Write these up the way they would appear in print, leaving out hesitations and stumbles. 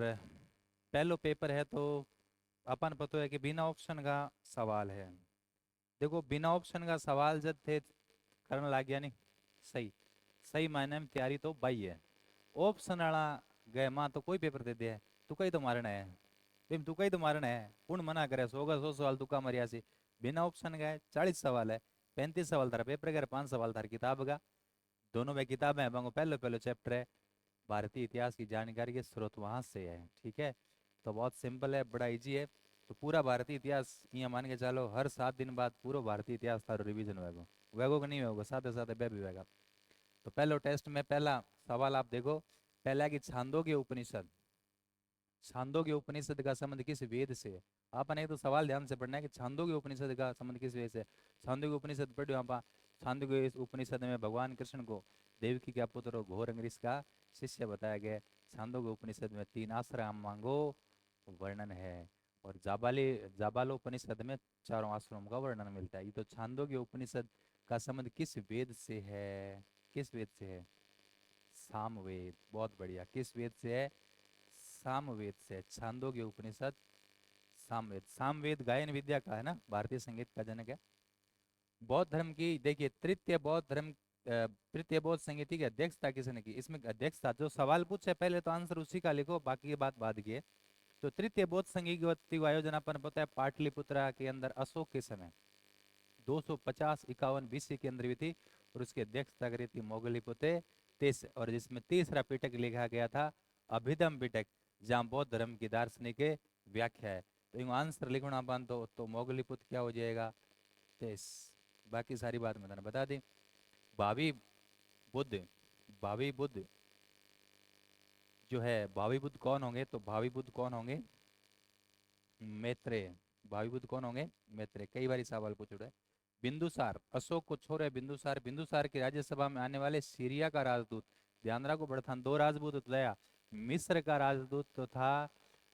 पहलो पेपर है तो अपन पता है कि बिना ऑप्शन का सवाल है। देखो बिना ऑप्शन का सवाल जब थे करने लग गया नहीं। सही सही मायने में तैयारी तो बाई है। ऑप्शन वाला गए माँ तो कोई पेपर दे दिया तुका ही तो मारना है। तुम तुका ही तो मारना है कौन मना करे 100 का 100 सवाल तुका मरिया से। बिना ऑप्शन का है 40 सवाल है। 35 सवाल थारा पेपर का 5 सवाल थारा किताब का। दोनों में किताबें हैं पहले पहले चैप्टर है। भारतीय इतिहास की जानकारी के स्रोत वहां से है। ठीक है तो बहुत सिंपल है बड़ा इजी है। तो पूरा भारतीय इतिहास यहाँ मान के चलो हर 7 दिन बाद पूरा भारतीय इतिहास थारो रिवीजन होगा। वेगो कि नहीं होगा साथ साथ बे भी होगा। तो पहले टेस्ट में पहला सवाल आप देखो। पहला कि छांदोग्य उपनिषद। छांदोग्य उपनिषद का संबंध किस वेद से है। आपने तो सवाल ध्यान से पढ़ना है कि छांदोग्य उपनिषद का संबंध किस वेद से है। छांदोग्य उपनिषद पढ़ो आप। छांदोग्य इस उपनिषद में भगवान कृष्ण को देवकी का पुत्र और घोर अंग्रेज का शिष्य बताया गया है। छांदोग्य उपनिषद में 3 आश्रम मांगो वर्णन है। और जाबालोपनिषद में 4 आश्रमों का वर्णन मिलता है। ये तो छांदोग्य उपनिषद का संबंध किस वेद से है। किस वेद से है। सामवेद। बहुत बढ़िया किस वेद से है। सामवेद से। छांदोग्य उपनिषद सामवेद। सामवेद गायन विद्या का है ना भारतीय संगीत का जनक है। बौद्ध धर्म की देखिए तृतीय बौद्ध धर्म तृतीय बौद्ध संगीति की अध्यक्षता किसने की। इसमें अध्यक्षता जो सवाल पूछे पहले तो आंसर उसी का लिखो बाकी की बात बाद की है। तो तृतीय बौद्ध संगीत का आयोजन अपन पता है पाटलिपुत्रा के अंदर अशोक के समय 250-51 बीसी के अंदर हुई थी। और उसकी अध्यक्षता करी थी मोगलीपुते तेस। और जिसमें तीसरा पिटक लिखा गया था अभिधम पिटक जहाँ बौद्ध धर्म की दार्शनिक व्याख्या है। तो इन आंसर लिखना अपन तो मोगलीपुत क्या हो जाएगा तेस। बाकी सारी बात मैंने बता दी। भावी बुद्ध। भावी बुद्ध जो है भावी बुद्ध कौन होंगे तो भावी बुद्ध कौन होंगे मैत्रेय। भावी बुद्ध कौन होंगे मैत्रेय। कई बार सवाल पूछ रहा है। बिंदुसार अशोक को छोड़े बिंदुसार। बिंदुसार की राज्यसभा में आने वाले सीरिया का राजदूत। ध्यान रखो बड़ा था 2 राजदूत तो दया। मिस्र का राजदूत तो था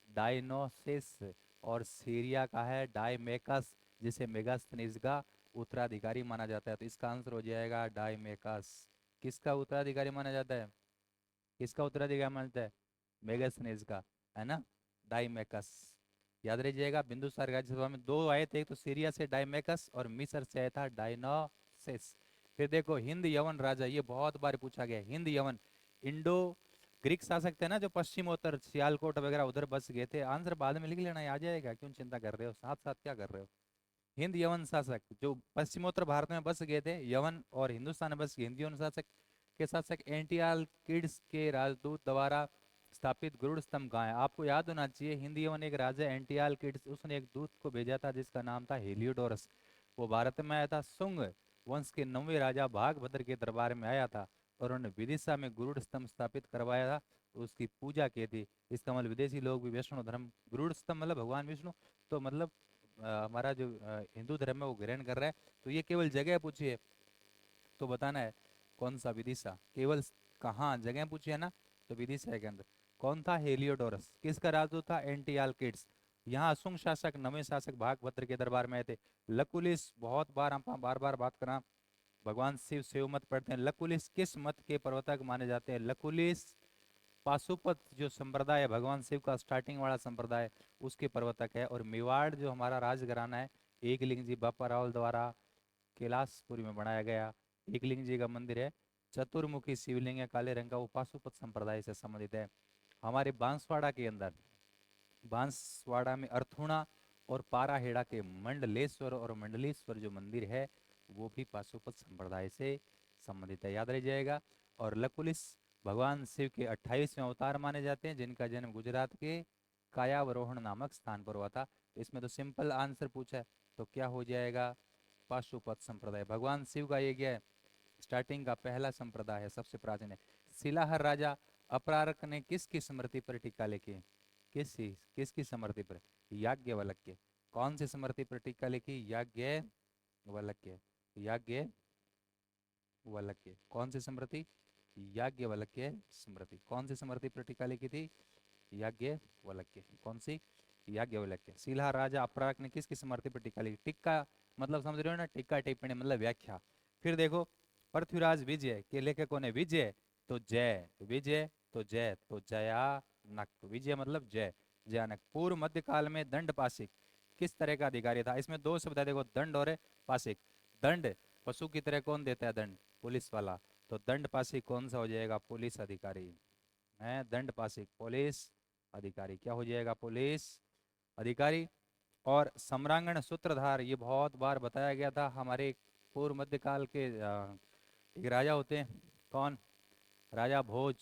डायनोसिस। और सीरिया का है डायमेकस जिसे मेगास्थनीज का उत्तराधिकारी माना जाता है। तो इसका आंसर हो जाएगा डायमेकस। किसका उत्तराधिकारी माना जाता है। किसका उत्तराधिकारी माना जाता है मेगास्थनीज का है ना डायमेकस। याद रखिएगा बिंदुसार राज्यसभा में 2 आए थे। एक तो सीरिया से डायमेकस और मिस्र से आया था डायनोसिस। फिर देखो हिंद यवन राजा ये बहुत बार पूछा गया। हिंद यवन इंडो ग्रीक शासक थे ना जो पश्चिमोत्तर सियालकोट वगैरह उधर बस गए थे। आंसर बाद में लिख लेना आ जाएगा क्यों चिंता कर रहे हो साथ साथ क्या कर रहे हो। हिंद यवन शासक जो पश्चिमोत्तर भारत में बस गए थे यवन और हिंदुस्तान में बस गए। हिंद यवन शासक के शासक एंटियाल किड्स के राजदूत द्वारा स्थापित गरुड़ स्तंभ कहाँ है। आपको याद होना चाहिए हिंद यवन एक राजा एंटियाल किड्स उसने एक दूत को भेजा था जिसका नाम था हेलियोडोरस। वो भारत में आया था सुंग वंश के 9वें राजा भागभद्र के दरबार में आया था। और उन्होंने विदिशा में गरुड़ स्तंभ स्थापित करवाया था। तो उसकी पूजा की थी। इसका मतलब विदेशी लोग भी वैष्णव धर्म गरुड़ स्तंभ मतलब भगवान विष्णु। तो मतलब हमारा जो हिंदू धर्म है वो ग्रहण कर रहा है। तो ये केवल जगह पूछी है तो बताना है कौन सा विदिशा। केवल कहाँ जगह पूछी है ना तो विदिशा के अंदर। कौन था हेलियोडोरस। किसका राजदूत था एंटियाल किड्स। यहाँ असुंग शासक नवे शासक भागभद्र के दरबार में आए थे। लकुलिस बहुत बार हम बार बार बात करा भगवान शिव मत पढ़ते हैं। लकुलिस किस मत के प्रवर्तक माने जाते हैं। लकुलिस पाशुपत जो संप्रदाय है भगवान शिव का स्टार्टिंग वाला संप्रदाय उसके प्रवर्तक है। और मेवाड़ जो हमारा राजघराना है एकलिंग जी बापा रावल द्वारा कैलाशपुरी में बनाया गया एकलिंग जी का मंदिर है। चतुर्मुखी शिवलिंग है काले रंग का वो पाशुपत संप्रदाय से संबंधित है। हमारे बांसवाड़ा के अंदर बांसवाड़ा में अर्थुणा और पाराहेड़ा के मंडलेश्वर और मंडलेश्वर जो मंदिर है वो भी पाशुपत संप्रदाय से संबंधित है। याद रह जाएगा। और लकुलिस भगवान शिव के 28वें अवतार माने जाते हैं जिनका जन्म गुजरात के कायावरोहण नामक स्थान पर हुआ था। तो इसमें तो सिंपल आंसर पूछा है तो क्या हो जाएगा पाशुपत संप्रदाय। भगवान शिव का ये क्या है स्टार्टिंग का पहला संप्रदाय है सबसे प्राचीन है। शिलाहर राजा अपरारक ने किसकी स्मृति पर टीका लिखी। किसकी स्मृति पर याज्ञवल्क्य। कौन सी स्मृति पर टीका लिखी याज्ञवल्क्य। याज्ञवल्क्य कौन सी स्मृति याज्ञवल्क्य स्मृति। कौन सी स्मृति पर टीका लिखी थी याज्ञवल्क्य। कौन सी याज्ञवल्क्य। शिलाहर राजा अपरारक ने किसकी स्मृति पर टीका लिखी। टिक्का मतलब समझ रहे हो ना टिक्का टिप्पणी मतलब व्याख्या। फिर देखो पृथ्वीराज विजय के लेखकों ने विजय तो जय विजय तो जय तो जया नक, विजय मतलब जय, जयानक। पूर्व मध्यकाल में दंड पासिक किस तरह का अधिकारी था? इसमें दो शब्द है देखो, दंड और पासिक। दंड पशु की तरह कौन देता है दंड? पुलिस वाला। तो दंड पासिक कौन सा हो जाएगा? पुलिस अधिकारी है। दंड पासिक पुलिस अधिकारी क्या हो जाएगा? पुलिस अधिकारी। और सम्रांगण सूत्रधार, ये बहुत बार बताया गया था हमारे पूर्व मध्यकाल के एक राजा होते हैं, कौन? राजा भोज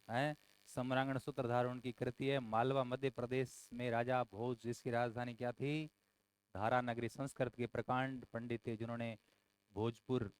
हैं। सम्रांगण सूत्रधार उनकी कृति है। मालवा मध्य प्रदेश में राजा भोज, जिसकी राजधानी क्या थी? धारा नगरी। संस्कृत के प्रकांड पंडित थे जिन्होंने भोजपुर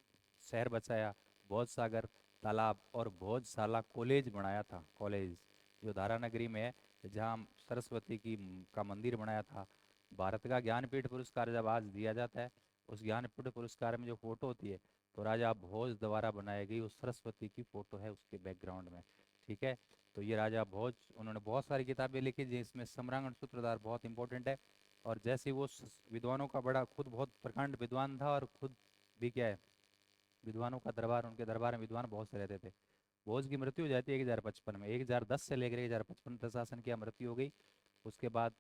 शहर बसाया, भोज सागर तालाब और भोजशाला कॉलेज बनाया था। कॉलेज जो धारा नगरी में है, जहाँ सरस्वती की का मंदिर बनाया था। भारत का ज्ञानपीठ पुरस्कार जब आज दिया जाता है, उस ज्ञानपीठ पुरस्कार में जो फोटो होती है, तो राजा भोज द्वारा बनाई गई उस सरस्वती की फोटो है उसके बैकग्राउंड में। ठीक है, तो ये राजा भोज, उन्होंने बहुत सारी किताबें लिखी जिसमें सम्रांगण सूत्रधार बहुत इंपॉर्टेंट है। और जैसे वो विद्वानों का बड़ा, खुद बहुत प्रकांड विद्वान था और खुद भी क्या है, विद्वानों का दरबार, उनके दरबार में विद्वान बहुत से रहते थे। भोज की मृत्यु हो जाती है 1055 में। 1010 से लेकर 1055 तक शासन किया, मृत्यु हो गई। उसके बाद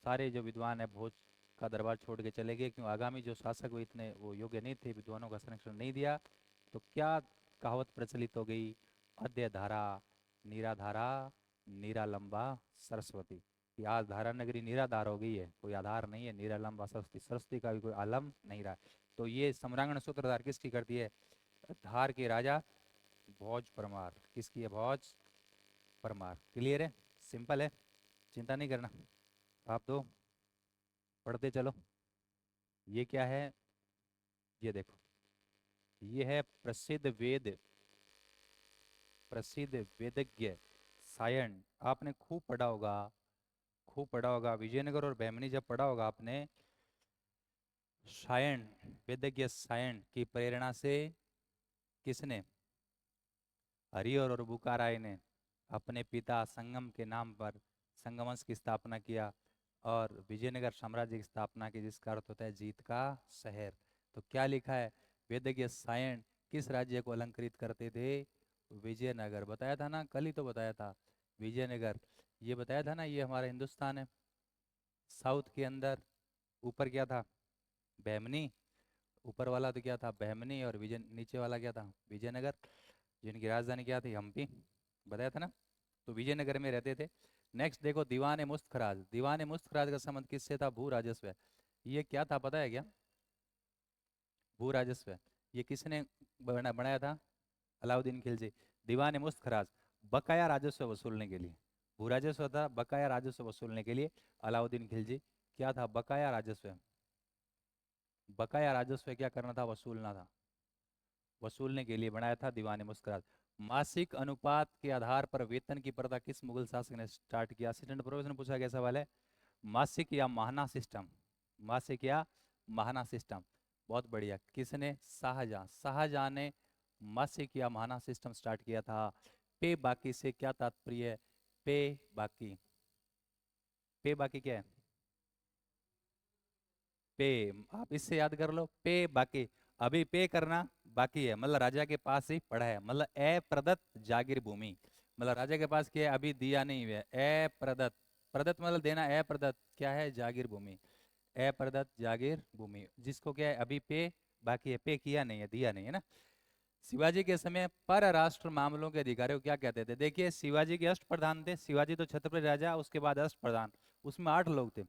सारे जो विद्वान है भोज का दरबार छोड़ के चले गए, क्यों? आगामी जो शासक वो इतने वो योग्य नहीं थे, विद्वानों का संरक्षण नहीं दिया। तो क्या कहावत प्रचलित हो गई? अद्य धारा नीराधारा, नीरा लंबा सरस्वती। कि आज धारा नगरी निराधार हो गई है, कोई आधार नहीं है, नीरा लंबा सरस्वती, सरस्वती का भी कोई आलम नहीं रहा। तो ये सम्रांगण सूत्रधार किसकी करती है? धार के राजा भोज परमार। किसकी है? भोज परमार। क्लियर है? सिंपल है, चिंता नहीं करना। आप दो पढ़ते चलो। ये क्या है? ये देखो, ये है प्रसिद्ध वेद, प्रसिद्ध वेदज्ञ सायण। आपने खूब पढ़ा होगा, खूब पढ़ा होगा विजयनगर और बहमनी जब पढ़ा होगा आपने। सायण, वेदज्ञ सायण की प्रेरणा से किसने? हरिहर और बुकाराय ने अपने पिता संगम के नाम पर संगमवंश की स्थापना किया और विजयनगर साम्राज्य की स्थापना की, जिसका अर्थ होता है जीत का शहर। तो क्या लिखा है? वेदज्ञ सायण किस राज्य को अलंकृत करते थे? विजयनगर। बताया था ना, कल ही तो बताया था, विजयनगर। ये बताया था ना, ये हमारा हिंदुस्तान है। साउथ के अंदर ऊपर क्या था? बहमनी। ऊपर वाला तो क्या था? बहमनी। और विजय नीचे वाला क्या था? विजयनगर। जिनकी राजधानी क्या थी? हम्पी। बताया था ना। तो विजयनगर में रहते थे। नेक्स्ट देखो, दीवान मुस्तखराज। दीवान मुस्तखराज का संबंध किससे था? भू राजस्व। ये क्या था पता है क्या? भू राजस्व। ये किसने बनाया था? अलाउद्दीन खिलजी। दीवान मुस्तखराज बकाया राजस्व वसूलने के लिए, भू राजस्व था, बकाया राजस्व वसूलने के लिए अलाउद्दीन खिलजी क्या था? बकाया राजस्व। बकाया राजस्व क्या करना था? वसूलना था। वसूलने के लिए बनाया था दीवान मुस्कुरात। मासिक अनुपात के आधार पर वेतन की प्रथा किस मुगल शासक ने स्टार्ट किया? असिस्टेंट प्रोफेसर ने पूछा गया सवाल है। मासिक या महाना सिस्टम? मासिक या महाना सिस्टम। बहुत बढ़िया। किसने? शाहजहां। शाहजहां ने मासिक या महाना सिस्टम स्टार्ट किया था। पे बाकी से क्या तात्पर्य है? पे बाकी, पे बाकी क्या है? पे, आप इससे याद कर लो, पे बाकी, अभी पे करना बाकी है, मतलब राजा के पास ही पड़ा है, मतलब ए प्रदत्त जागीर भूमि। मतलब राजा के पास क्या है? अभी दिया नहीं हुआ है। ए प्रदत्त, प्रदत्त मतलब देना, ए प्रदत्त क्या है? जागीर भूमि। ए प्रदत्त जागीर भूमि, जिसको क्या है? अभी पे बाकी है, पे किया नहीं है, दिया नहीं है ना। शिवाजी के समय परराष्ट्र मामलों के अधिकारी को क्या कहते थे? देखिए, शिवाजी के अष्ट प्रधान थे। शिवाजी तो छत्रपति राजा, उसके बाद अष्ट प्रधान, उसमें 8 लोग थे।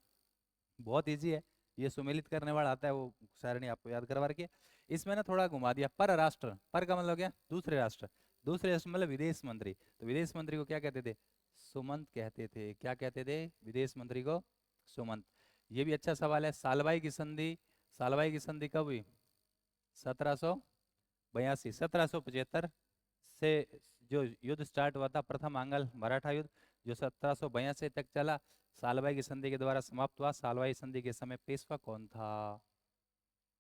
बहुत इजी है, ये सुमेलित करने वाला आता है, वो सारणी आपको याद करवा रखी है। इसमें ना थोड़ा घुमा दिया। पर राष्ट्र, पर का मतलब क्या? दूसरे राष्ट्र। दूसरे राष्ट्र मतलब विदेश मंत्री। तो विदेश मंत्री को क्या कहते थे? सुमंत कहते थे। क्या कहते थे? विदेश मंत्री को सुमंत। ये भी अच्छा सवाल है। सालवाई की संधि, सालवाई की संधि कब हुई? 1782। 1775 से जो युद्ध स्टार्ट हुआ था, प्रथम आंग्ल मराठा युद्ध, जो 1782 तक चला, सालवाई की संधि के द्वारा समाप्त हुआ। सालवाई संधि के समय पेशवा कौन था?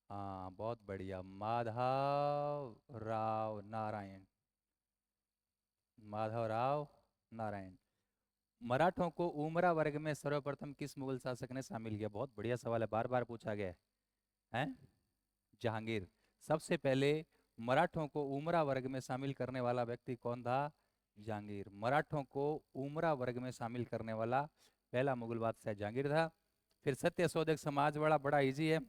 हाँ, बहुत बढ़िया, माधव राव नारायण। माधव राव नारायण। मराठों को उमरा वर्ग में सर्वप्रथम किस मुगल शासक ने शामिल किया? बहुत बढ़िया सवाल है, बार बार पूछा गया है। हैं? जहांगीर। सबसे पहले मराठों को उमरा वर्ग में शामिल करने वाला व्यक्ति कौन था? जहांगीर। मराठों को उमरा वर्ग में शामिल करने वाला पहला मुगल बादशाह जहांगीर था। फिर सत्य शोधक समाज वाला बड़ा इजी है।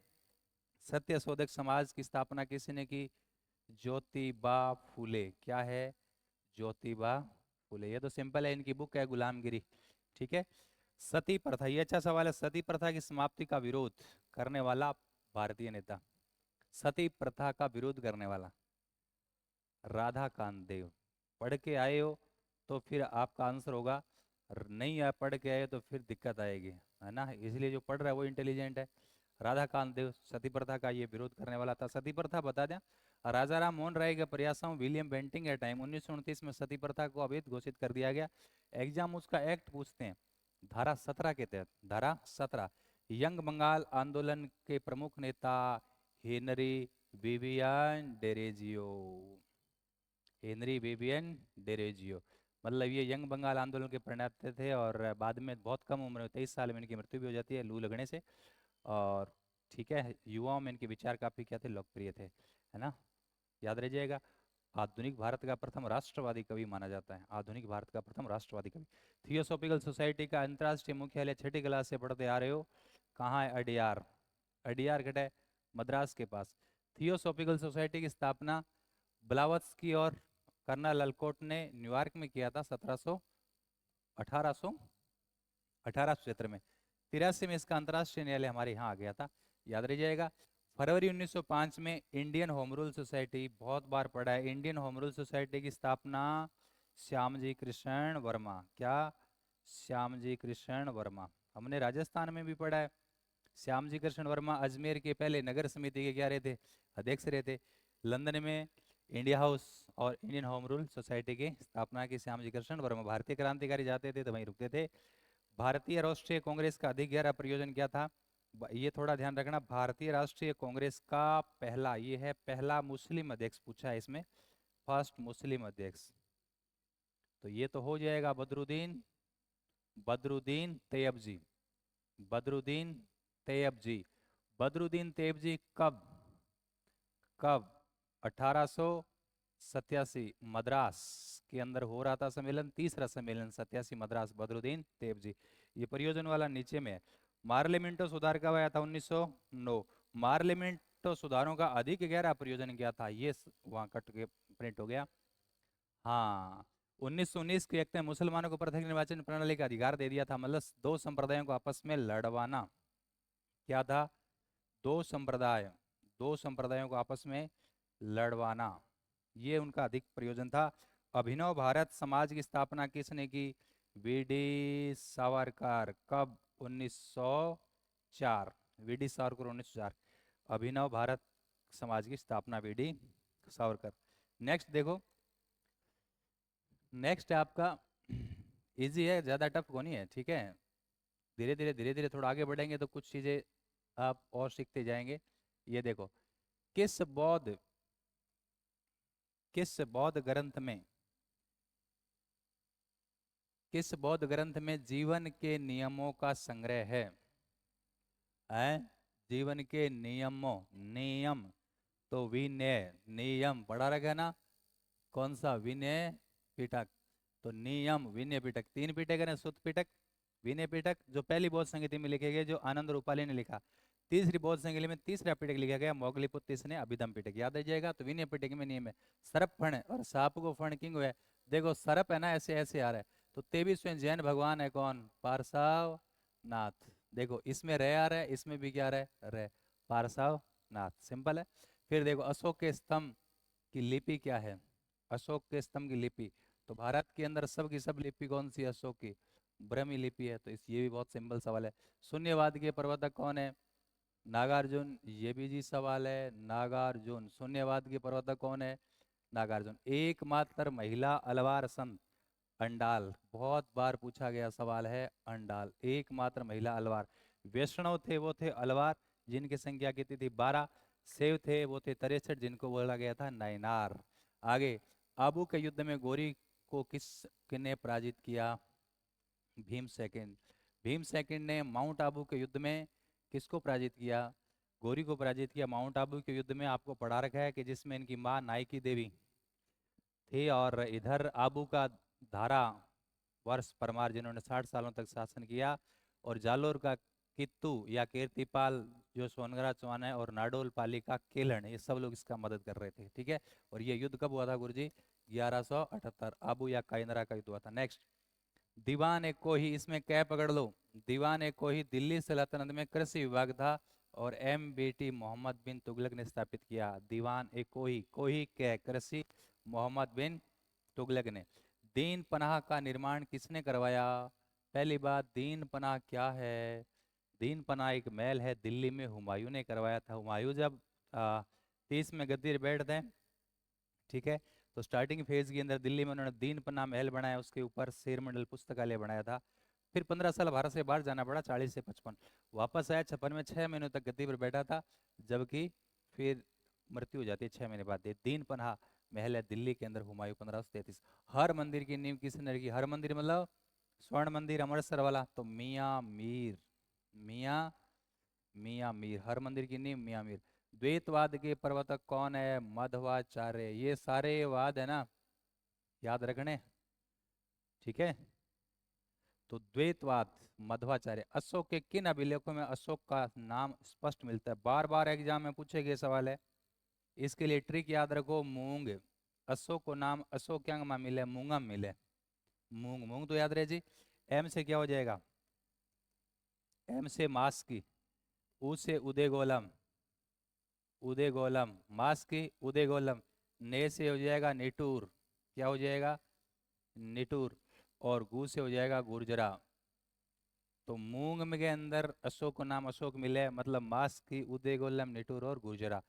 सत्य शोधक समाज की स्थापना किसने की? ज्योतिबा फूले। क्या है? ज्योतिबा फूले। ये तो सिंपल है, इनकी बुक है गुलामगिरी। ठीक है। सती प्रथा, ये अच्छा सवाल है। सती प्रथा की समाप्ति का विरोध करने वाला भारतीय नेता, सती प्रथा का विरोध करने वाला राधा कांत देव। पढ़ के आए हो तो फिर आपका आंसर होगा। नहीं आ पढ़ के आए तो फिर दिक्कत आएगी, है ना। इसलिए जो पढ़ रहा है वो इंटेलिजेंट है। राधा कांत देव सती प्रथा का ये विरोध करने वाला था। सती प्रथा बता दें, राजा राम मोहन राय के प्रयासों विलियम बेंटिंग के टाइम 1929 में सती प्रथा को अवैध घोषित कर दिया गया। एग्जाम उसका एक्ट पूछते हैं। धारा 17 के तहत, धारा 17, यंग बंगाल आंदोलन के प्रमुख नेता Henry Vivian Derozio. Henry Vivian Derozio, मतलब ये यंग बंगाल आंदोलन के प्रणेता थे और बाद में बहुत कम उम्र में 23 साल में इनकी मृत्यु भी हो जाती है लू लगने से। और ठीक है, युवाओं में इनके विचार काफी क्या थे, लोकप्रिय थे, है ना। याद रह जाएगा। आधुनिक भारत का प्रथम राष्ट्रवादी कवि माना जाता है। आधुनिक भारत का प्रथम राष्ट्रवादी कवि। थियोसॉफिकल सोसाइटी का अंतर्राष्ट्रीय मुख्यालय छठी क्लास से पढ़ते आ रहे हो, कहाँ है? अडियार। अडियार घट है मद्रास के पास। थियोसॉफिकल सोसाइटी की स्थापना ब्लावत्स्की और कर्नल ललकोट ने न्यूयॉर्क में किया था 1873 में। 83 में इसका अंतर्राष्ट्रीय न्यायालय हमारे यहाँ आ गया था, याद रह जाएगा। फरवरी 1905 में इंडियन होम रूल सोसाइटी, बहुत बार पढ़ा है। इंडियन होम रूल सोसाइटी की स्थापना श्यामजी कृष्ण वर्मा। क्या? श्यामजी कृष्ण वर्मा। हमने राजस्थान में भी पढ़ा है। श्यामजी कृष्ण वर्मा अजमेर के पहले नगर समिति के क्या रहे थे? अध्यक्ष रहे थे। लंदन में इंडिया हाउस और इंडियन होम रूल सोसाइटी की स्थापना की श्यामजी कृष्ण वर्मा। भारतीय क्रांतिकारी जाते थे तो वहीं रुकते थे। भारतीय राष्ट्रीय कांग्रेस का अधिक गहरा प्रयोजन क्या था? ये थोड़ा ध्यान रखना। भारतीय राष्ट्रीय कांग्रेस का पहला, ये है पहला मुस्लिम अध्यक्ष पूछा है इसमें, फर्स्ट मुस्लिम अध्यक्ष। तो ये तो हो जाएगा बदरुद्दीन, बदरुद्दीन तैयबजी। बदरुद्दीन तैयबजी। बदरुद्दीन तैयबजी कब, कब? 1887 मद्रास के अंदर हो रहा था सम्मेलन, तीसरा सम्मेलन 87 मद्रास, बदरुद्दीन तैयबजी। ये परियोजना वाला नीचे में है। मार्लिमेंटो सुधार कब आया था? 1909। मार्लिमेंटो सुधारों का अधिक गहरा प्रयोजन क्या था? ये वहां कट के प्रिंट हो गया। हाँ, 1919 के एक्ट ने मुसलमानों को पृथक निर्वाचन प्रणाली का अधिकार दे दिया था। मतलब दो संप्रदायों को आपस में लड़वाना। क्या था? दो संप्रदाय, दो संप्रदायों को आपस में लड़वाना, ये उनका अधिक प्रयोजन था। अभिनव भारत समाज की स्थापना किसने की? वीडी सावरकर। कब? 1904। वीडी सावरकर 1904। अभिनव भारत समाज की स्थापना वीडी सावरकर। नेक्स्ट देखो, नेक्स्ट है आपका इजी है, ज्यादा टफ को नहीं है, ठीक है। धीरे धीरे थोड़ा आगे बढ़ेंगे तो कुछ चीजें आप और सीखते जाएंगे। ये देखो, किस बौद्ध, किस बौद्ध ग्रंथ में, किस बौद्ध ग्रंथ में जीवन के नियमों का संग्रह है? जीवन के नियमों, नियम तो विनय, नियम पढ़ा रखा है ना। कौन सा? विनय पिटक। तो नियम विनय पिटक, तीन पिटक है ना, सुत पिटक, विनय पिटक, जो पहली बौद्ध संहिता में लिखे गए, जो आनंद रूपाली ने लिखा। तीसरी बौद्ध संहिता में तीसरा पिटक लिखा गया, मोगलीपुत्र इसने अभिधम पिटक। याद आ जाएगा। तो विनय पिटक में नियम है सर्प फण और सांप को फण किंग है। देखो सर्प है ना, ऐसे ऐसे आ रहा है। तो 23वें जैन भगवान है कौन? पार्श्व नाथ। देखो इसमें रे आ रहा है, इसमें भी क्या आ रहा है? रे। पार्श्व नाथ, सिंपल है। फिर देखो अशोक के स्तंभ की लिपि क्या है? अशोक के स्तंभ की लिपि, तो भारत के अंदर सब की सब लिपि कौन सी है? अशोक की ब्रह्मी लिपि है। तो इस ये भी बहुत सिंपल सवाल है। शून्यवाद के प्रवर्तक कौन है? नागार्जुन। ये भी जी सवाल है, नागार्जुन। शून्यवाद के प्रवर्तक कौन है? नागार्जुन। एकमात्र महिला अलवार संत अंडाल, बहुत बार पूछा गया सवाल है, अंडाल एकमात्र महिला अलवार। वैष्णव थे वो थे अलवार, जिनकी संख्या कितनी थी? 12। शैव थे वो थे 63, जिनको बोला गया था नायनार। आगे, आबू के युद्ध में गौरी को किसने पराजित किया? भीम सेकंड। भीम सेकंड ने माउंट आबू के युद्ध में किसको पराजित किया? गौरी को पराजित किया। माउंट आबू के युद्ध में आपको पढ़ा रखा है कि जिसमें इनकी माँ नायकी देवी थी और इधर आबू का धारा वर्ष परमार जिन्होंने 60 सालों तक शासन किया, और जालोर का कित्तू या कीर्तिपाल जो सोनगरा चौहान है, और नाडोल पाली का केलन, ये सब लोग इसका मदद कर रहे थे। ठीक है, और ये युद्ध कब हुआ था गुरुजी? 1178, आबू या काइनरा का युद्ध हुआ था। नेक्स्ट, दीवान ए कोही, इसमें कै पकड़ लो। दीवान ए कोही दिल्ली सल्तनत में कृषि विभाग था और MBT मोहम्मद बिन तुगलक ने स्थापित किया। दीवान ए कोही, कोही कै कृषि, मोहम्मद बिन तुगलक ने। दीन पनाह का निर्माण किसने करवाया? पहली बात, दीन पनाह क्या है? दीन पनाह एक महल है दिल्ली में, हुमायूं ने करवाया था। हुमायूं जब 30 में गद्दी पे बैठते हैं, ठीक है, तो स्टार्टिंग फेज के अंदर दिल्ली में उन्होंने दीन पन्ना महल बनाया, उसके ऊपर शेर मंडल पुस्तकालय बनाया था। फिर 15 साल भारत से बाहर जाना पड़ा, 40 से 55, वापस आया 56 में, 6 महीनों तक गद्दी पर बैठा था, जबकि फिर मृत्यु हो जाती है 6 महीने बाद। दीन पन्हा महल है दिल्ली के अंदर, हुमायूं 1533। हर मंदिर की नींव किसने रखी? हर मंदिर मतलब स्वर्ण मंदिर अमृतसर वाला, तो मियाँ मीर, मियाँ मियाँ मीर, हर मंदिर की नींव मियाँ मीर। द्वैतवाद के प्रवर्तक कौन है? मध्वाचार्य। ये सारे वाद है ना, याद रखने, ठीक है। तो द्वैतवाद मध्वाचार्य। अशोक के किन अभिलेखों में अशोक का नाम स्पष्ट मिलता है? बार बार एग्जाम में पूछे गए सवाल है, इसके लिए ट्रिक याद रखो, मूंग। अशोक को नाम अशोक क्या में मिले? मूंगा में मिले, मूंग, मूंग तो याद रहे जी। एम से क्या हो जाएगा? एम से मास की, ऊ से उदय गोलम, उदय गोलम, मास की उदय गोलम, ने से हो जाएगा निटूर, क्या हो जाएगा? निटूर, और गु से हो जाएगा गुर्जरा। तो मूंग में के अंदर अशोक को नाम अशोक मिले, मतलब मास की उदय गोलम, निटूर और गुर्जरा।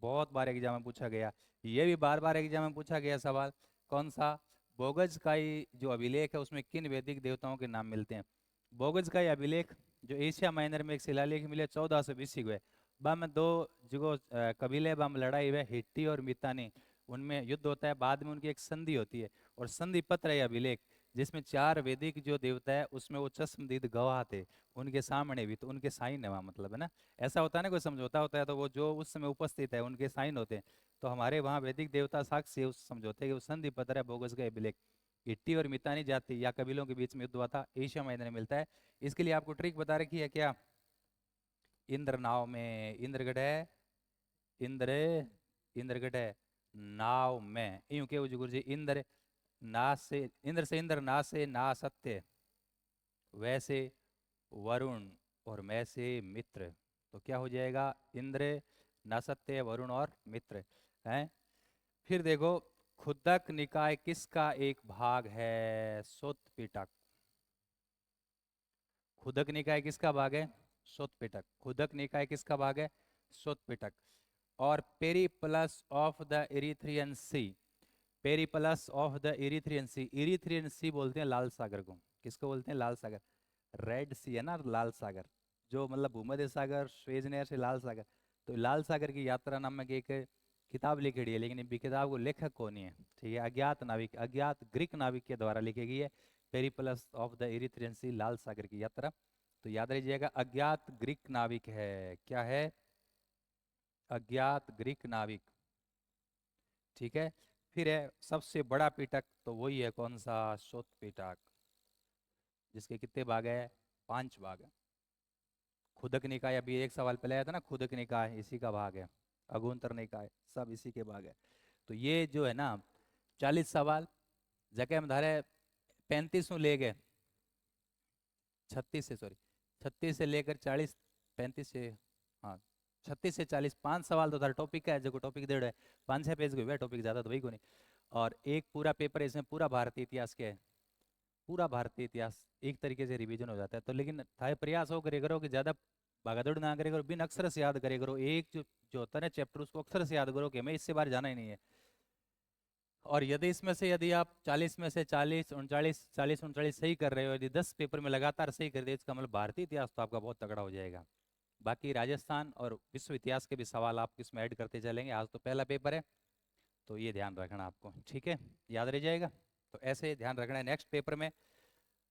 बहुत बार एग्जाम में पूछा गया। ये भी बार बार एग्जाम में पूछा गया सवाल, कौन सा? बोगज का जो अभिलेख है उसमें किन वैदिक देवताओं के नाम मिलते हैं? बोगज का अभिलेख जो एशिया माइनर में एक शिलालेख मिले 1420 ईस्वी, बा में दो जो कबीले बम लड़ाई हुए, हिट्टी और मितानी, उनमें युद्ध होता है, बाद में उनकी एक संधि होती है, और संधि पत्र है अभिलेख, जिसमें 4 वैदिक जो देवता है उसमें वो चश्मदीद गवाह थे, उनके सामने भी, तो उनके साइन है वहाँ, मतलब है ना। ऐसा होता है ना, कोई समझौता होता है तो वो जो उस समय उपस्थित है उनके साइन होते हैं, तो हमारे वहाँ वैदिक देवता साक्षी है उस समझौते के, वो संधि पत्र है बोगस का अभिलेख। हिट्टी और मितानी जाति या कबीलों के बीच में युद्ध हुआ था, एशिया माइनर में मिलता है। इसके लिए आपको ट्रिक बता रखी है क्या? इंद्र नाव में, इंद्रगढ़ है, इंद्र, इंद्रगढ़ है नाव में, यूं के गुरु जी, इंद्र ना से, इंद्र से इंद्र, ना से ना सत्य, वैसे वरुण, और मैं से मित्र, तो क्या हो जाएगा? इंद्र, ना सत्य, वरुण और मित्र हैं। फिर देखो, खुदक निकाय किसका एक भाग है? सुत पिटक। खुदक निकाय किसका भाग है? सुत पिटक। खुदक निकाय किसका भाग है? सुत पिटक। और Periplus of the Erythraean Sea, Periplus of the Erythraean Sea, Erythraean Sea बोलते हैं लाल सागर को। किसको बोलते हैं? लाल सागर। रेड सी है ना लाल सागर, जो मतलब भूमध्य सागर, स्वेज नहर से लाल सागर, तो लाल सागर की यात्रा नामक एक किताब लिखी गई है, लेकिन इस किताब को लेखक कौन है? ठीक है, अज्ञात नाविक, अज्ञात ग्रीक नाविक के द्वारा लिखी गई है, पेरिप्लस ऑफ द इरिथ्रियन सी, लाल सागर की यात्रा। तो याद रखिएगा, अज्ञात ग्रीक नाविक है, क्या है? अज्ञात ग्रीक नाविक, ठीक है। फिर है सबसे बड़ा पिटक, तो वही है कौन सा? सुत पिटक, जिसके कितने भाग है? 5 भाग है। खुदक निकाय, अभी एक सवाल पहले आया था ना, खुदक निकाय इसी का भाग है, अगुंतर निकाय सब इसी के भाग है। तो ये जो है ना 40 सवाल जगह में धारे 35 ले गए, 36 से, सॉरी 36 से लेकर 40, 35 से, हाँ 36 से 40, 5 सवाल तो था टॉपिक का है, जो टॉपिक दे रहा है 5-6 पेज को टॉपिक, ज़्यादा तो वही को नहीं। और एक पूरा पेपर है, इसमें पूरा भारतीय इतिहास के है, पूरा भारतीय इतिहास एक तरीके से रिवीजन हो जाता है। तो लेकिन थाय प्रयास हो करे करो कि ज़्यादा भागादौड़ ना करे करो, बिन अक्षर से याद करे करो, एक जो होता है ना चैप्टर, उसको अक्षर से याद करो कि हमें इससे बाहर जाना ही नहीं है। और यदि इसमें से यदि आप 40 में से 40, 39, 40, 39 सही कर रहे हो, यदि 10 पेपर में लगातार सही कर दिए, इसका मतलब भारतीय इतिहास तो आपका बहुत तगड़ा हो जाएगा। बाकी राजस्थान और विश्व इतिहास के भी सवाल आप इसमें ऐड करते चलेंगे। आज तो पहला पेपर है, तो ये ध्यान रखना आपको, ठीक है, याद रह जाएगा। तो ऐसे ध्यान रखना है, नेक्स्ट पेपर में